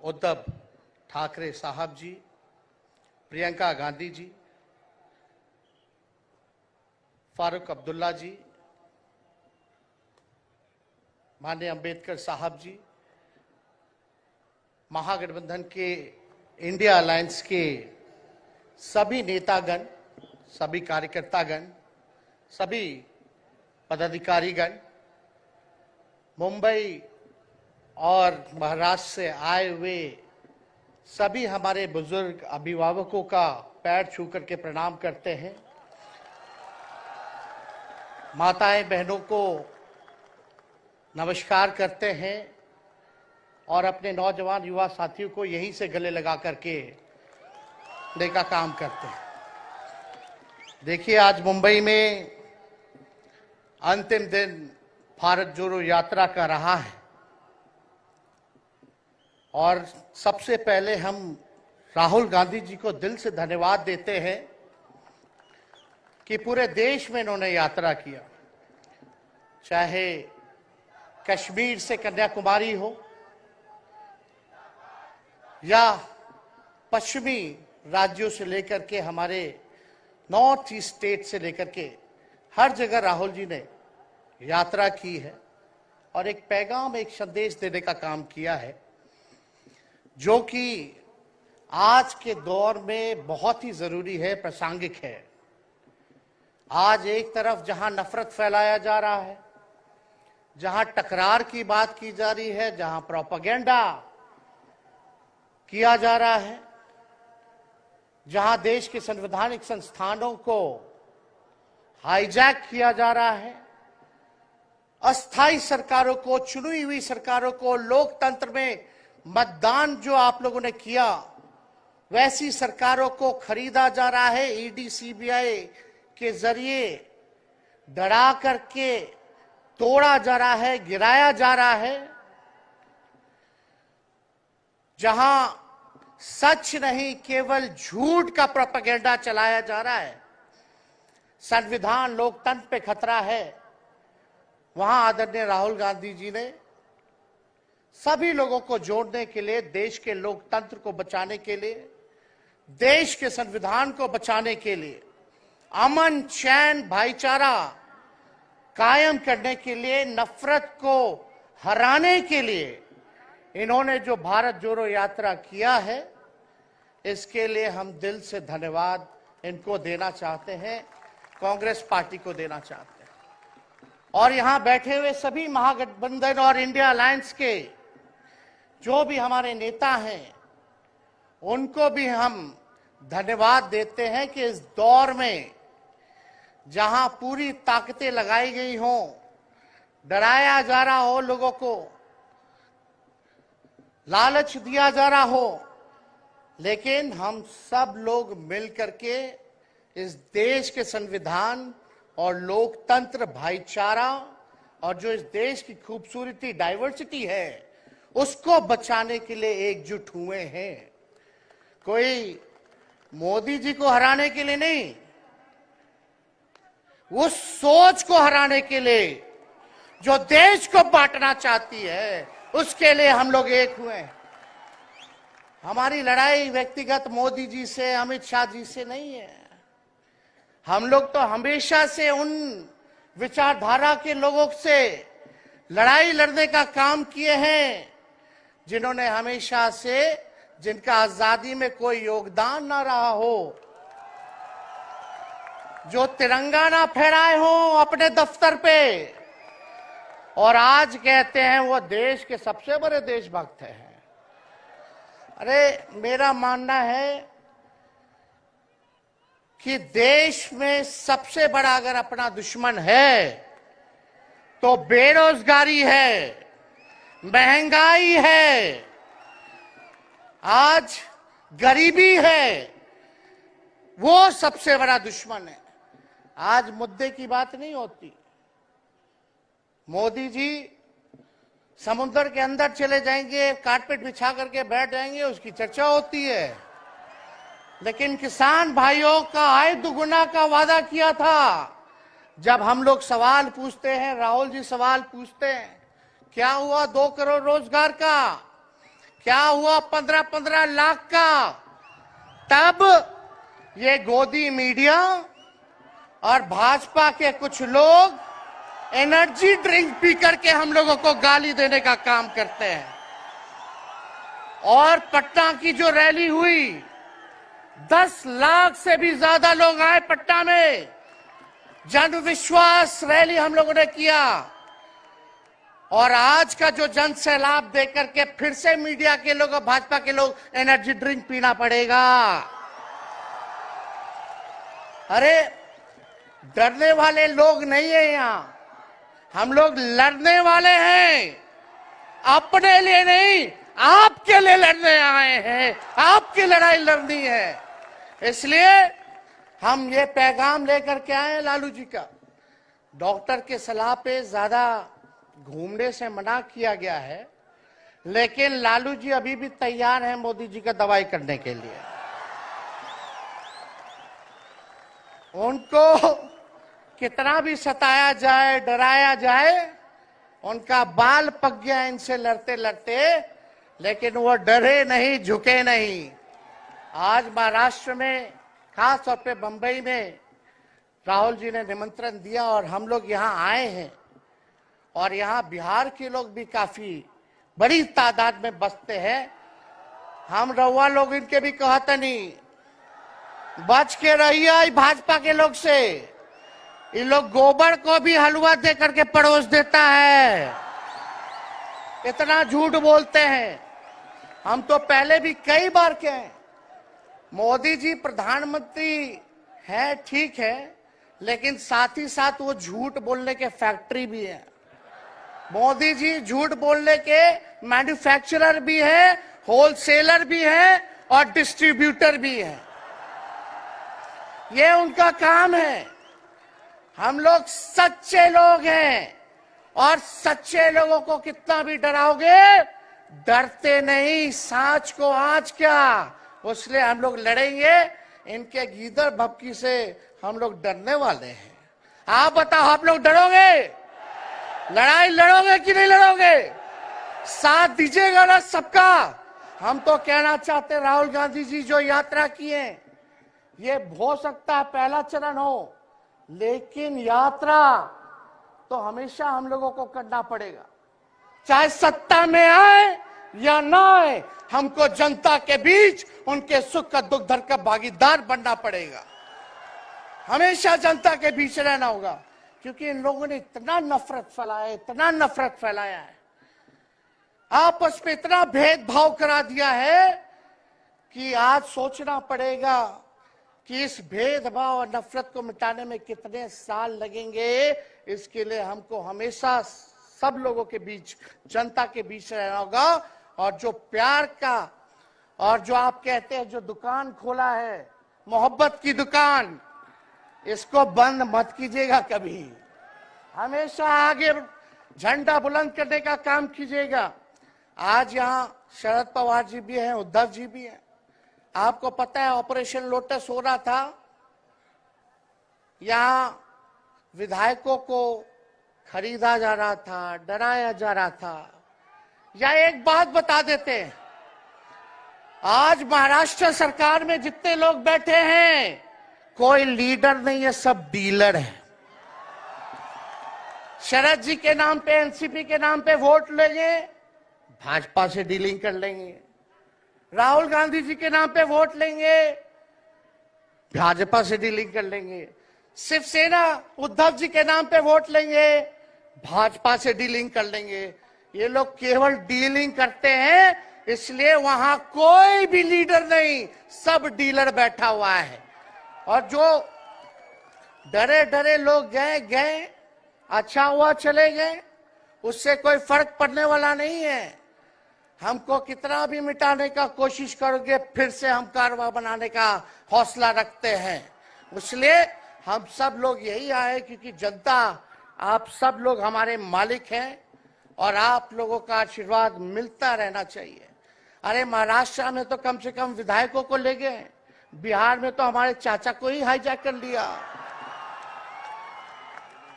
उद्धव ठाकरे साहब जी, प्रियंका गांधी जी, फारूक अब्दुल्ला जी, माननीय अंबेडकर साहब जी, महागठबंधन के इंडिया अलायंस के सभी नेतागण, सभी कार्यकर्तागण, सभी पदाधिकारीगण, मुंबई और महाराष्ट्र से आए हुए सभी हमारे बुजुर्ग अभिभावकों का पैर छू करके प्रणाम करते हैं। माताएं बहनों को नमस्कार करते हैं और अपने नौजवान युवा साथियों को यहीं से गले लगा करके का काम करते हैं। देखिए, आज मुंबई में अंतिम दिन भारत जोड़ो यात्रा का रहा है और सबसे पहले हम राहुल गांधी जी को दिल से धन्यवाद देते हैं कि पूरे देश में इन्होंने यात्रा किया, चाहे कश्मीर से कन्याकुमारी हो या पश्चिमी राज्यों से लेकर के हमारे नॉर्थ ईस्ट स्टेट से लेकर के हर जगह राहुल जी ने यात्रा की है और एक पैगाम, एक संदेश देने का काम किया है, जो कि आज के दौर में बहुत ही जरूरी है, प्रासंगिक है। आज एक तरफ जहां नफरत फैलाया जा रहा है, जहां टकरार की बात की जा रही है, जहां प्रोपेगेंडा किया जा रहा है, जहां देश के संवैधानिक संस्थानों को हाईजैक किया जा रहा है, अस्थायी सरकारों को, चुनी हुई सरकारों को, लोकतंत्र में मतदान जो आप लोगों ने किया वैसी सरकारों को खरीदा जा रहा है, ईडी सीबीआई के जरिए डरा करके तोड़ा जा रहा है, गिराया जा रहा है। जहां सच नहीं केवल झूठ का प्रोपेगेंडा चलाया जा रहा है, संविधान लोकतंत्र पे खतरा है, वहां आदरणीय राहुल गांधी जी ने सभी लोगों को जोड़ने के लिए, देश के लोकतंत्र को बचाने के लिए, देश के संविधान को बचाने के लिए, अमन चैन भाईचारा कायम करने के लिए, नफरत को हराने के लिए इन्होंने जो भारत जोड़ो यात्रा किया है, इसके लिए हम दिल से धन्यवाद इनको देना चाहते हैं, कांग्रेस पार्टी को देना चाहते हैं। और यहां बैठे हुए सभी महागठबंधन और इंडिया अलायंस के जो भी हमारे नेता हैं, उनको भी हम धन्यवाद देते हैं कि इस दौर में जहां पूरी ताकतें लगाई गई हों, डराया जा रहा हो, लोगों को लालच दिया जा रहा हो, लेकिन हम सब लोग मिलकर के इस देश के संविधान और लोकतंत्र, भाईचारा और जो इस देश की खूबसूरती, डाइवर्सिटी है, उसको बचाने के लिए एकजुट हुए हैं। कोई मोदी जी को हराने के लिए नहीं, उस सोच को हराने के लिए जो देश को बांटना चाहती है, उसके लिए हम लोग एक हुए हैं। हमारी लड़ाई व्यक्तिगत मोदी जी से, अमित शाह जी से नहीं है। हम लोग तो हमेशा से उन विचारधारा के लोगों से लड़ाई लड़ने का काम किए हैं जिन्होंने हमेशा से, जिनका आजादी में कोई योगदान ना रहा हो, जो तिरंगा ना फहराए हो अपने दफ्तर पे, और आज कहते हैं वो देश के सबसे बड़े देशभक्त हैं। अरे, मेरा मानना है कि देश में सबसे बड़ा अगर अपना दुश्मन है तो बेरोजगारी है, महंगाई है, आज गरीबी है, वो सबसे बड़ा दुश्मन है। आज मुद्दे की बात नहीं होती। मोदी जी समुद्र के अंदर चले जाएंगे, कारपेट बिछा करके बैठ जाएंगे, उसकी चर्चा होती है। लेकिन किसान भाइयों का आय दुगुना का वादा किया था। जब हम लोग सवाल पूछते हैं, राहुल जी सवाल पूछते हैं, क्या हुआ 2 करोड़ रोजगार का? क्या हुआ 15-15 लाख का? तब ये गोदी मीडिया और भाजपा के कुछ लोग एनर्जी ड्रिंक पी करके हम लोगों को गाली देने का काम करते हैं। और पटना की जो रैली हुई, 10 लाख से भी ज्यादा लोग आए पटना में। जन विश्वास रैली हम लोगों ने किया। और आज का जो जन सैलाब देकर के फिर से मीडिया के लोग और भाजपा के लोग एनर्जी ड्रिंक पीना पड़ेगा। अरे डरने वाले लोग नहीं है यहां, हम लोग लड़ने वाले हैं। अपने लिए नहीं, आपके लिए लड़ने आए हैं। आपकी लड़ाई लड़नी है। इसलिए हम ये पैगाम लेकर के आए हैं लालू जी का। डॉक्टर के सलाह पे ज्यादा घूमने से मना किया गया है, लेकिन लालू जी अभी भी तैयार हैं मोदी जी का दवाई करने के लिए। उनको कितना भी सताया जाए, डराया जाए, उनका बाल पक गया इनसे लड़ते लड़ते, लेकिन वो डरे नहीं, झुके नहीं। आज महाराष्ट्र में, खास तौर पे बंबई में राहुल जी ने निमंत्रण दिया और हम लोग यहाँ आए हैं। और यहाँ बिहार के लोग भी काफी बड़ी तादाद में बसते हैं। हम रउआ लोग इनके भी कहते नहीं, बच के रहिए भाजपा के लोग से। ये लोग गोबर को भी हलवा दे करके परोस देता है। इतना झूठ बोलते हैं। हम तो पहले भी कई बार कहे, मोदी जी प्रधानमंत्री है, ठीक है, लेकिन साथ ही साथ वो झूठ बोलने के फैक्ट्री भी है। मोदी जी झूठ बोलने के मैन्युफैक्चरर भी है, होलसेलर भी है और डिस्ट्रीब्यूटर भी है। ये उनका काम है। हम लोग सच्चे लोग हैं और सच्चे लोगों को कितना भी डराओगे, डरते नहीं। सांच को आज क्या, उसलिए हम लोग लड़ेंगे। इनके गीदड़ भपकी से हम लोग डरने वाले हैं। आप बताओ, आप लोग डरोगे? लड़ाई लड़ोगे कि नहीं लड़ोगे? साथ दीजिएगा ना सबका? हम तो कहना चाहते, राहुल गांधी जी जो यात्रा किए, ये हो सकता है पहला चरण हो, लेकिन यात्रा तो हमेशा हम लोगों को करना पड़ेगा। चाहे सत्ता में आए या ना आए, हमको जनता के बीच उनके सुख का दुख दर्द का भागीदार बनना पड़ेगा। हमेशा जनता के बीच रहना होगा, क्योंकि इन लोगों ने इतना नफरत फैलाया है, इतना नफरत फैलाया है, आपस में इतना भेदभाव करा दिया है कि आज सोचना पड़ेगा कि इस भेदभाव और नफरत को मिटाने में कितने साल लगेंगे। इसके लिए हमको हमेशा सब लोगों के बीच, जनता के बीच रहना होगा। और जो प्यार का, और जो आप कहते हैं जो दुकान खोला है, मोहब्बत की दुकान, इसको बंद मत कीजिएगा कभी। हमेशा आगे झंडा बुलंद करने का काम कीजिएगा। आज यहाँ शरद पवार जी भी हैं, उद्धव जी भी हैं। आपको पता है ऑपरेशन लोटस हो रहा था, यहाँ विधायकों को खरीदा जा रहा था, डराया जा रहा था। या एक बात बता देते हैं, आज महाराष्ट्र सरकार में जितने लोग बैठे हैं, कोई लीडर नहीं है, सब डीलर है। शरद जी के नाम पे, एनसीपी के नाम पे वोट लेंगे, भाजपा से डीलिंग कर लेंगे। राहुल गांधी जी के नाम पे वोट लेंगे, भाजपा से डीलिंग कर लेंगे। शिवसेना उद्धव जी के नाम पे वोट लेंगे, भाजपा से डीलिंग कर लेंगे। ये लोग केवल डीलिंग करते हैं, इसलिए वहां कोई भी लीडर नहीं, सब डीलर बैठा हुआ है। और जो डरे डरे लोग गए, अच्छा हुआ चले गए, उससे कोई फर्क पड़ने वाला नहीं है। हमको कितना भी मिटाने का कोशिश करोगे, फिर से हम कारवा बनाने का हौसला रखते हैं। इसलिए हम सब लोग यही आए, क्योंकि जनता, आप सब लोग हमारे मालिक हैं और आप लोगों का आशीर्वाद मिलता रहना चाहिए। अरे महाराष्ट्र में तो कम से कम विधायकों को ले गए, बिहार में तो हमारे चाचा को ही हाईजैक कर लिया।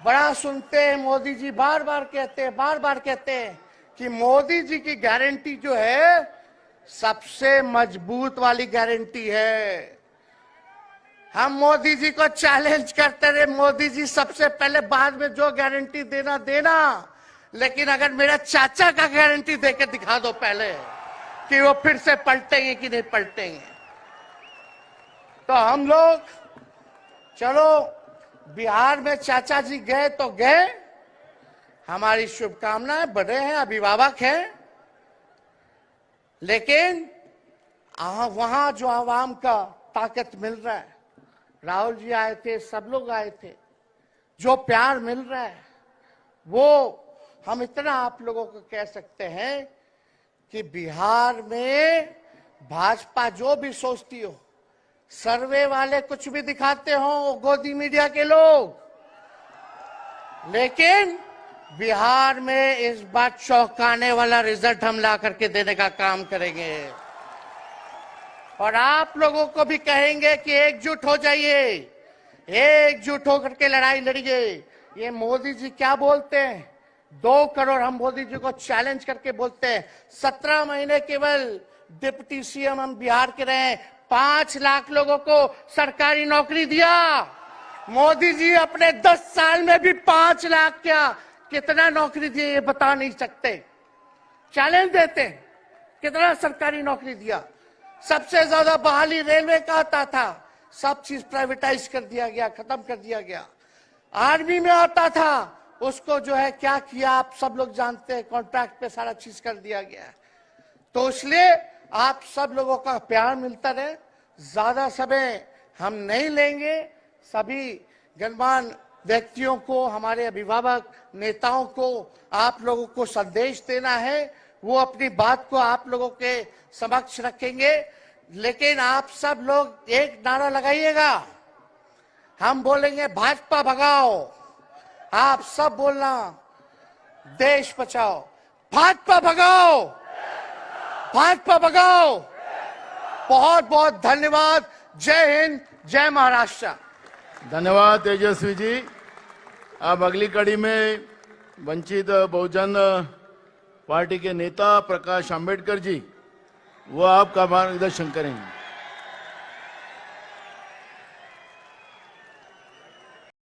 बड़ा सुनते हैं, मोदी जी बार बार कहते हैं कि मोदी जी की गारंटी जो है सबसे मजबूत वाली गारंटी है। हम मोदी जी को चैलेंज करते रहे, मोदी जी सबसे पहले, बाद में जो गारंटी देना देना, लेकिन अगर मेरा चाचा का गारंटी देकर दिखा दो पहले कि वो फिर से पलटेंगे कि नहीं पलटेंगे। तो हम लोग, चलो बिहार में चाचा जी गए तो गए, हमारी शुभकामनाएं, बड़े हैं, अभिभावक हैं, लेकिन वहां जो आवाम का ताकत मिल रहा है, राहुल जी आए थे, सब लोग आए थे, जो प्यार मिल रहा है, वो हम इतना आप लोगों को कह सकते हैं कि बिहार में भाजपा जो भी सोचती हो, सर्वे वाले कुछ भी दिखाते हो, गोदी मीडिया के लोग, लेकिन बिहार में इस बार चौंकाने वाला रिजल्ट हम ला करके देने का काम करेंगे। और आप लोगों को भी कहेंगे कि एकजुट हो जाइए, एकजुट होकर के लड़ाई लड़िए। ये मोदी जी क्या बोलते हैं, 2 करोड़, हम मोदी जी को चैलेंज करके बोलते हैं, 17 महीने केवल डिप्टी सीएम हम बिहार के रहे, 5 लाख लोगों को सरकारी नौकरी दिया। मोदी जी अपने 10 साल में भी 5 लाख क्या, कितना नौकरी दिए ये बता नहीं सकते। चैलेंज देते हैं, कितना सरकारी नौकरी दिया। सबसे ज्यादा बहाली रेलवे का आता था, सब चीज प्राइवेटाइज कर दिया गया, खत्म कर दिया गया। आर्मी में आता था, उसको जो है क्या किया आप सब लोग जानते हैं, कॉन्ट्रैक्ट पे सारा चीज कर दिया गया। तो इसलिए आप सब लोगों का प्यार मिलता रहे। ज्यादा समय हम नहीं लेंगे। सभी गणमान्य व्यक्तियों को, हमारे अभिभावक नेताओं को आप लोगों को संदेश देना है, वो अपनी बात को आप लोगों के समक्ष रखेंगे। लेकिन आप सब लोग एक नारा लगाइएगा, हम बोलेंगे भाजपा भगाओ, आप सब बोलना देश बचाओ, भाजपा भगाओ, भाजपा भगाओ। बहुत बहुत धन्यवाद। जय हिंद, जय महाराष्ट्र। धन्यवाद तेजस्वी जी। अब अगली कड़ी में वंचित बहुजन पार्टी के नेता प्रकाश आंबेडकर जी, वो आपका मार्गदर्शन करेंगे।